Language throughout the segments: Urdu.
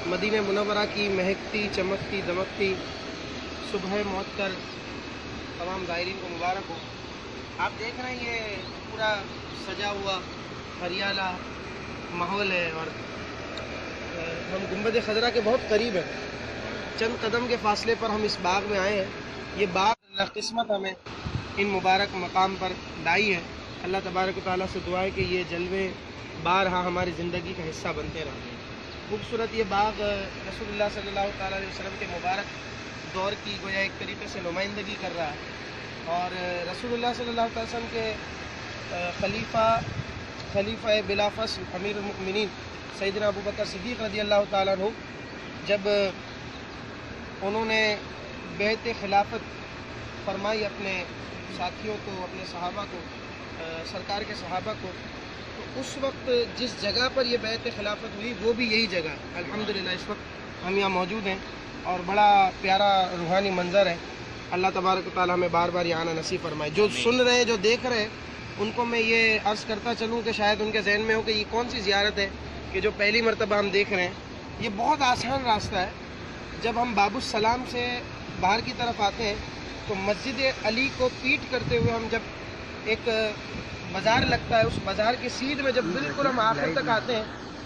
مدینہ منورہ کی مہکتی چمکتی دمکتی صبح معطر تمام زائرین کو مبارک ہو۔ آپ دیکھ رہے ہیں یہ پورا سجا ہوا ہریالہ ماحول ہے اور ہم گنبد خضرا کے بہت قریب ہیں، چند قدم کے فاصلے پر ہم اس باغ میں آئے ہیں۔ یہ باغ اللہ قسمت ہمیں ان مبارک مقام پر لائی ہے۔ اللہ تبارک و تعالیٰ سے دعا ہے کہ یہ جلوے بارہا ہماری زندگی کا حصہ بنتے رہیں۔ خوبصورت یہ باغ رسول اللہ صلی اللہ تعالیٰ علیہ وسلم کے مبارک دور کی گویا ایک طریقے سے نمائندگی کر رہا ہے، اور رسول اللہ صلی اللہ علیہ وسلم کے خلیفہ بلا فصل امیر المؤمنین سیدنا ابوبکر صدیق رضی اللہ تعالیٰ عنہ جب انہوں نے بیعت خلافت فرمائی اپنے ساتھیوں کو، اپنے صحابہ کو، سرکار کے صحابہ کو، تو اس وقت جس جگہ پر یہ بیعت خلافت ہوئی وہ بھی یہی جگہ ہے۔ الحمدللہ اس وقت ہم یہاں موجود ہیں اور بڑا پیارا روحانی منظر ہے۔ اللہ تبارک و تعالیٰ ہمیں بار بار یہاں آنا نصیب فرمائے۔ جو سن رہے ہیں، جو دیکھ رہے ہیں، ان کو میں یہ عرض کرتا چلوں کہ شاید ان کے ذہن میں ہو کہ یہ کون سی زیارت ہے کہ جو پہلی مرتبہ ہم دیکھ رہے ہیں۔ یہ بہت آسان راستہ ہے۔ جب ہم باب السلام سے باہر کی طرف آتے ہیں تو مسجد علی کو پیٹ کرتے ہوئے ہم جب ایک بازار لگتا ہے، اس بازار کے سیدھ میں جب بالکل ہم آخر تک آتے ہیں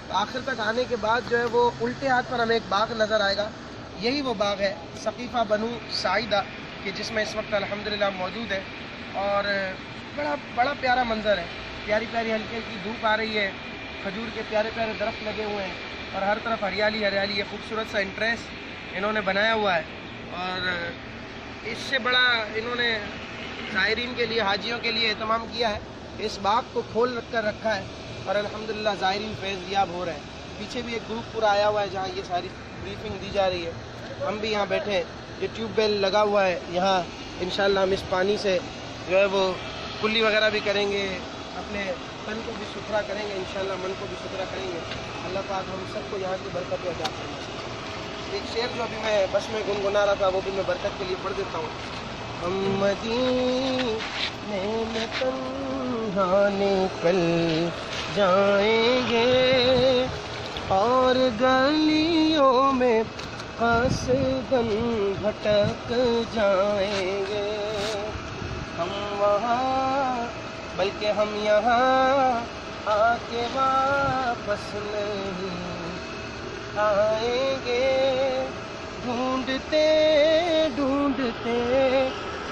تو آخر تک آنے کے بعد جو ہے وہ الٹے ہاتھ پر ہمیں ایک باغ نظر آئے گا۔ یہی وہ باغ ہے ثقیفہ بنو ساعدہ کہ جس میں اس وقت الحمدللہ موجود ہے، اور بڑا پیارا منظر ہے۔ پیاری پیاری ہلکی ہلکی دھوپ آ رہی ہے، کھجور کے پیارے پیارے درخت لگے ہوئے ہیں اور ہر طرف ہریالی ہریالی ہے۔ خوبصورت سا انٹریس انہوں نے بنایا ہوا ہے، اور اس سے بڑا انہوں نے زائرین کے لیے، حاجیوں کے لیے اہتمام کیا ہے۔ اس باغ کو کھول کر رکھا ہے اور الحمدللہ زائرین فیض یاب ہو رہے ہیں۔ پیچھے بھی ایک گروپ پورا آیا ہوا ہے جہاں یہ ساری بریفنگ دی جا رہی ہے۔ ہم بھی یہاں بیٹھے ہیں، یہ ٹیوب ویل لگا ہوا ہے یہاں، انشاءاللہ ہم اس پانی سے جو ہے وہ کلی وغیرہ بھی کریں گے، اپنے تن کو بھی ستھرا کریں گے، انشاءاللہ من کو بھی ستھرا کریں گے۔ اللہ پاک ہم سب کو یہاں کی برکت عطا فرمائے۔ ایک شعر جو ابھی میں بس میں گنگنا رہا تھا وہ بھی میں برکت کے لیے پڑھ دیتا ہوں۔ ہم مدینے میں تنہا نکل جائیں گے اور گلیوں میں قصداً بھٹک جائیں گے، ہم وہاں بلکہ ہم یہاں آ کے واپس نہیں آئیں گے، ڈھونڈتے ڈھونڈتے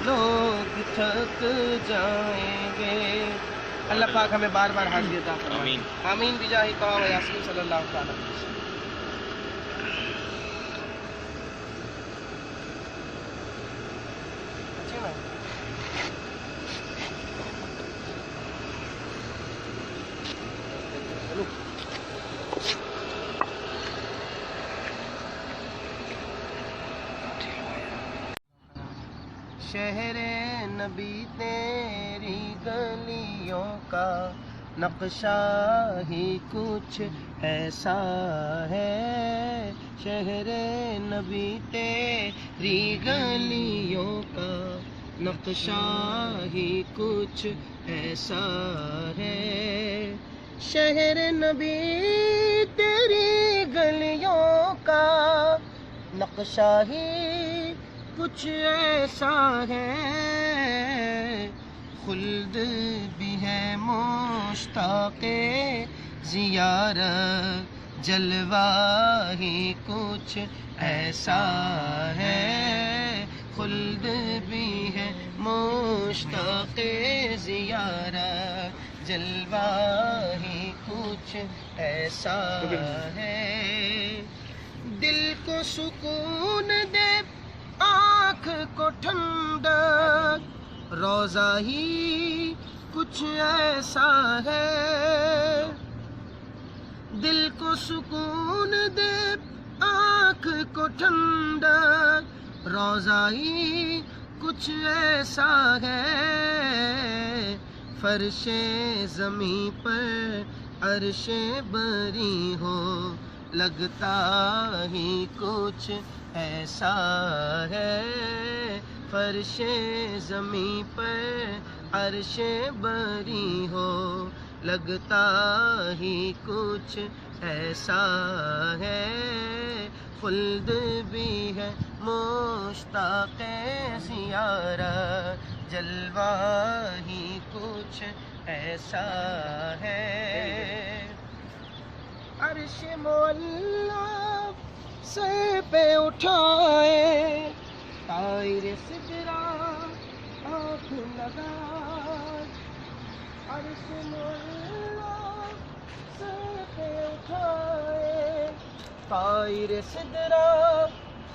لوگ تھک جائیں گے۔ اللہ پاک ہمیں بار بار حاضری عطا فرمائے۔ آمین آمین بجاہ طہ و یاسین صلی اللہ تعالیٰ علیہ وسلم۔ شہر نبی تیری گلیوں کا نقشہ ہی کچھ ایسا ہے، شہر نبی تیری گلیوں کا نقشہ ہی کچھ ایسا ہے، شہر نبی تیری گلیوں کا نقشہ ہی کچھ ایسا ہے، خلد بھی ہے مشتاق زیارت، جلوہ ہی کچھ ایسا ہے، خلد بھی ہے مشتاق زیارت، جلوہ ہی کچھ ایسا ہے، دل کو سکون دے آنکھ کو ٹھنڈک، روضہ ہی کچھ ایسا ہے، دل کو سکون دے آنکھ کو ٹھنڈک، روضہ ہی کچھ ایسا ہے، فرش زمیں پر عرش بری ہو، لگتا ہی کچھ ایسا ہے، فرش زمیں پر عرش بری ہو لگتا ہی کچھ ایسا ہے، خلد بھی ہے مشتاق زیارت، جلوہ ہی کچھ ایسا ہے۔ عرش مولا سر پہ اٹھائے، طائر سدرا آنکھ لگائے، عرش مولا سر پہ اٹھائے، طائر سدرا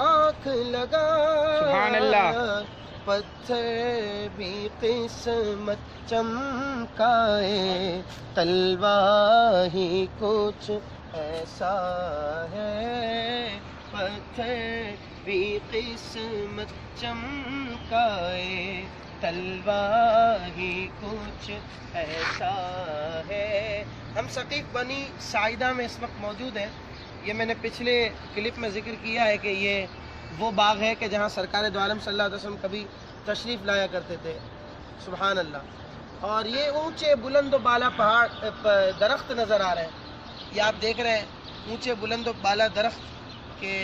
آنکھ لگائے، سبحان اللہ۔ پتھر بھی قسمت چمکائے، تلوار ہی کچھ ایسا ہے، پتھر بھی قسمت چمکائے، تلوار ہی کچھ ایسا ہے۔ ہم ثقیف بنی ساعدہ میں اس وقت موجود ہیں۔ یہ میں نے پچھلے کلپ میں ذکر کیا ہے کہ یہ وہ باغ ہے کہ جہاں سرکار دو عالم صلی اللہ علیہ وسلم کبھی تشریف لایا کرتے تھے، سبحان اللہ۔ اور یہ اونچے بلند و بالا پہاڑ درخت نظر آ رہے ہیں، یہ آپ دیکھ رہے ہیں اونچے بلند و بالا درخت کے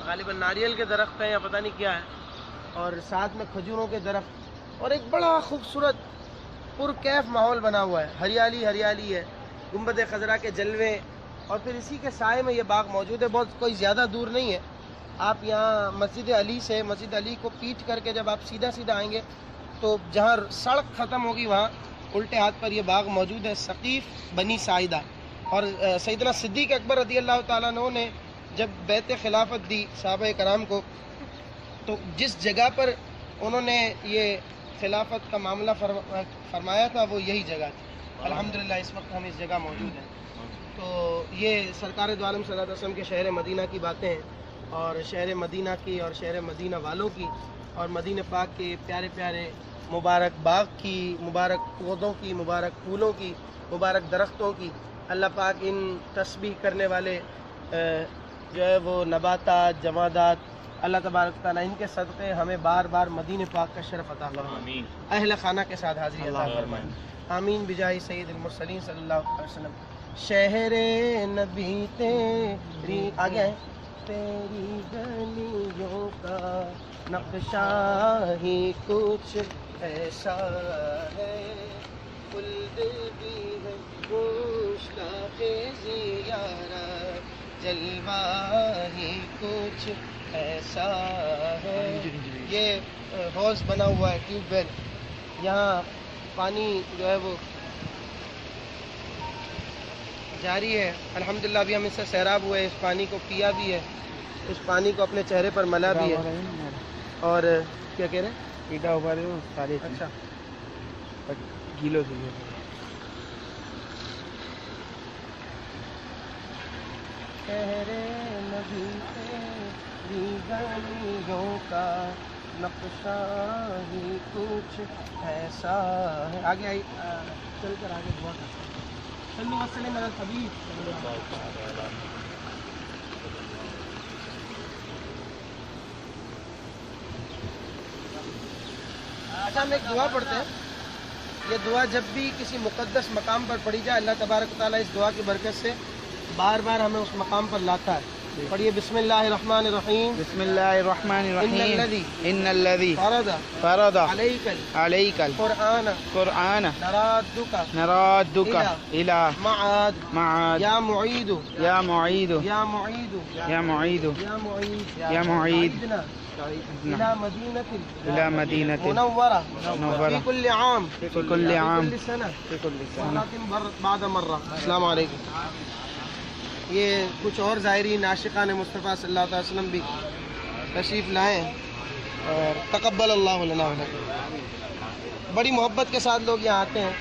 غالباً ناریل کے درخت ہیں یا پتہ نہیں کیا ہے، اور ساتھ میں کھجوروں کے درخت، اور ایک بڑا خوبصورت پرکیف ماحول بنا ہوا ہے، ہریالی ہریالی ہے، گنبد خضرا کے جلوے، اور پھر اسی کے سائے میں یہ باغ موجود ہے، بہت کوئی زیادہ دور نہیں ہے۔ آپ یہاں مسجد علی سے مسجد علی کو پیٹ کر کے جب آپ سیدھا سیدھا آئیں گے تو جہاں سڑک ختم ہوگی وہاں الٹے ہاتھ پر یہ باغ موجود ہے، ثقیف بنی ساعدہ۔ اور سیدنا صدیق اکبر رضی اللہ تعالیٰ عنہ نے جب بیعت خلافت دی صحابہ کرام کو، تو جس جگہ پر انہوں نے یہ خلافت کا معاملہ فرمایا تھا وہ یہی جگہ تھی۔ الحمدللہ اس وقت ہم اس جگہ موجود ہیں۔ تو یہ سرکار دو عالم صلی اللہ علیہ وسلم کے شہر مدینہ کی باتیں ہیں، اور شہر مدینہ کی اور شہر مدینہ والوں کی، اور مدینہ پاک کے پیارے پیارے مبارک باغ کی، مبارک پودوں کی، مبارک پھولوں کی، مبارک درختوں کی۔ اللہ پاک ان تسبیح کرنے والے جو ہے وہ نباتات، جمادات، اللہ تبارک تعالیٰ ان کے صدقے ہمیں بار بار مدینہ پاک کا شرف عطا فرمائے، اہل خانہ کے ساتھ حاضری عطا فرمائے، آمین بجاہ سید المرسلین صلی اللہ علیہ وسلم۔ شہر نبی تیری آگے ہیں، تیری گلیوں کا نقشہ ہی کچھ ایسا ہے، خلد بھی ہے مشتاق زیارت، جلوہ ہی کچھ ایسا ہے۔ یہ حوض بنا ہوا ہے، ٹیوب ویل، یہاں پانی جو ہے وہ جاری ہے، الحمدللہ۔ ابھی ہم اس سے سیراب ہوئے، اس پانی کو پیا بھی ہے، اس پانی کو اپنے چہرے پر ملا بھی ہے، اور کیا کہہ رہے ہیں؟ پیٹا ہوا رہے ہو سارے، اچھا گیلو سے شہر نبی تیری گلیوں کا نقشہ ہی کچھ ایسا ہے۔ آگے آئی، چل کر آگے دعا کرتے ہیں۔ صلو وسلم علی الحبیب۔ اچھا ہم ایک دعا پڑھتے ہیں، یہ دعا جب بھی کسی مقدس مقام پر پڑھی جائے اللہ تبارک و تعالیٰ اس دعا کی برکت سے بار بار ہمیں اس مقام پر لاتا ہے۔ پڑھیے بسم اللہ الرحمن الرحیم۔ بسم اللہ الرحمن الرحیم۔ ان الذی فرض فرض علیک القرآن نرادک الی معاد معاد یا معید یا معید یا معید یا معید یا معید یا معید إلى مدینۃ منورة منورة في كل عام في كل عام كل سنة في كل سنة مرة بعد مرة۔ السلام علیکم۔ یہ کچھ اور ظاہرین عاشقان مصطفیٰ صلی اللہ علیہ وسلم بھی تشریف لائے ہیں، اور تقبل اللہ لنا ولکم۔ بڑی محبت کے ساتھ لوگ یہاں آتے ہیں،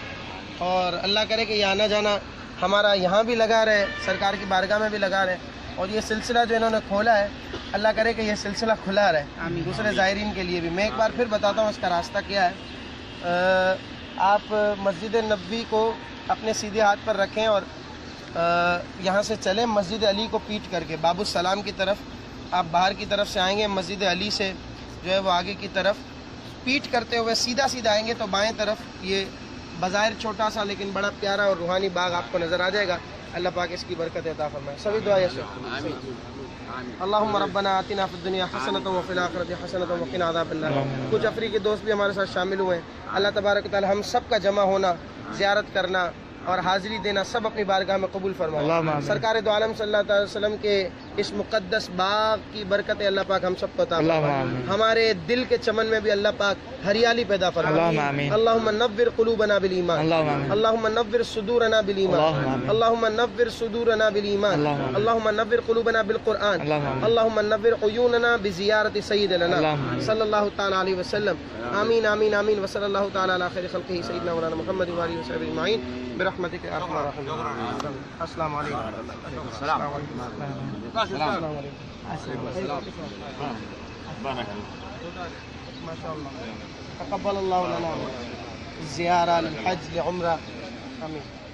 اور اللہ کرے کہ یہ آنا جانا ہمارا یہاں بھی لگا رہے، سرکار کی بارگاہ میں بھی لگا رہے، اور یہ سلسلہ جو انہوں نے کھولا ہے اللہ کرے کہ یہ سلسلہ کھلا رہے دوسرے زائرین کے لیے بھی۔ میں ایک بار پھر بتاتا ہوں اس کا راستہ کیا ہے۔ آپ مسجد نبوی کو اپنے سیدھے ہاتھ پر رکھیں اور یہاں سے چلیں مسجد علی کو پیٹ کر کے باب السلام کی طرف۔ آپ باہر کی طرف سے آئیں گے، مسجد علی سے جو ہے وہ آگے کی طرف پیٹ کرتے ہوئے سیدھا سیدھا آئیں گے تو بائیں طرف یہ بظاہر چھوٹا سا لیکن بڑا پیارا اور روحانی باغ آپ کو نظر آ جائے گا. اللہ پاک اس کی برکت عطا فرمائے. سبھی دعائیں اللہم ربنا آتنا فی الدنیا حسنۃ وفی الآخرۃ حسنۃ وقنا عذاب النار. کچھ افریقی دوست بھی ہمارے ساتھ شامل ہوئے ہیں. اللہ تبارک و تعالی ہم سب کا جمع ہونا، زیارت کرنا اور حاضری دینا سب اپنی بارگاہ میں قبول فرمائے. سرکار دو عالم صلی اللہ علیہ وسلم کے اس مقدس باغ کی برکت اللہ پاک ہم سب کو عطا فرمائے. ہمارے دل کے چمن میں بھی اللہ پاک ہریالی پیدا فرمائے. اللہم نور قلوبنا بالایمان، اللہم نور صدورنا بالایمان، اللہم نور صدورنا بالایمان، اللہم نور قلوبنا بالقرآن، اللہم نور عیوننا بزیارت سید لنا صلی اللہ تعالی علیہ وسلم. آمین آمین آمین. وصلی اللہ تعالی علی خیر خلقہ سیدنا مولانا محمد وآلہ وصحبہ اجمعین برحمتک یا ارحم الراحمین. السلام علیکم. ما شاء اللہ. تقبل اللہ لنا زیارہ للحج لعمرہ. آمین.